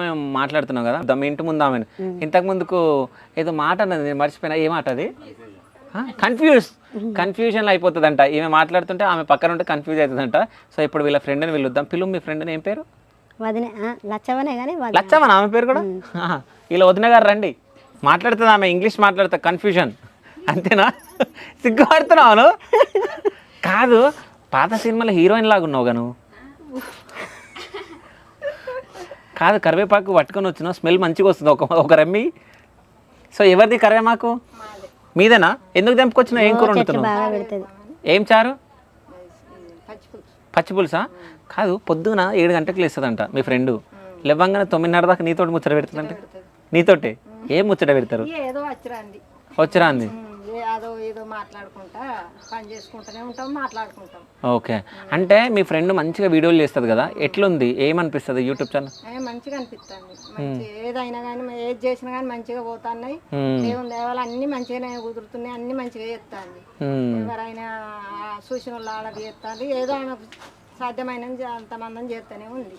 మేము మాట్లాడుతున్నాం కదా మీ ఇంటి ముందు ఆమె ఇంతకు ముందుకు ఏదో మాట అన్నది నేను మర్చిపోయినా ఏ మాట అది కన్ఫ్యూజన్లో అయిపోతుందంట ఈమె మాట్లాడుతుంటే ఆమె పక్కన ఉంటే కన్ఫ్యూజ్ అవుతుందంట సో ఇప్పుడు వీళ్ళ ఫ్రెండ్ని పిలుద్దాం మీ ఫ్రెండ్ని ఏం పేరు లచ్చవన ఆమె పేరు కూడా వీళ్ళ వదిన గారు రండి మాట్లాడుతుంది ఆమె ఇంగ్లీష్ మాట్లాడుతా కన్ఫ్యూజన్ అంతేనా సిగ్గుపడుతున్నావు కాదు పాత సినిమాలో హీరోయిన్ లాగా ఉన్నావుగా నువ్వు కాదు కరివేపాకు పట్టుకొని వచ్చినావు స్మెల్ మంచిగా వస్తుంది ఒక రమ్మి సో ఎవరిది కరివేమాకు మీదేనా ఎందుకు తెంపుకొచ్చినావు ఏం కూర వండుతున్నావు ఏం చారు పచ్చి పులుసా కాదు పొద్దున 7 గంటలకు లేస్తుందంట మీ ఫ్రెండ్ లేవంగానే 9:30 దాకా నీతోటి ముచ్చట పెడుతుందంటే నీతోటి ఏం ముచ్చట పెడతారు వచ్చరా అంది ఓకే అంటే మీ ఫ్రెండ్ మంచిగా వీడియోలు చేస్తుంది కదా ఎట్లుంది ఏమనిపిస్తుంది యూట్యూబ్ ఛానల్ మంచిగా అనిపిస్తుంది ఏదైనా కానీ ఏది చేసినా కానీ మంచిగా పోతున్నాయి దేవుని దేవాలు అన్ని మంచిగానే కుదురుతున్నాయి అన్ని మంచిగా చేస్తాంది ఎవరైనా సూచనలు ఆడది చేస్తుంది ఏదో సాధ్యమైన అంతమంది చేస్తూనే ఉంది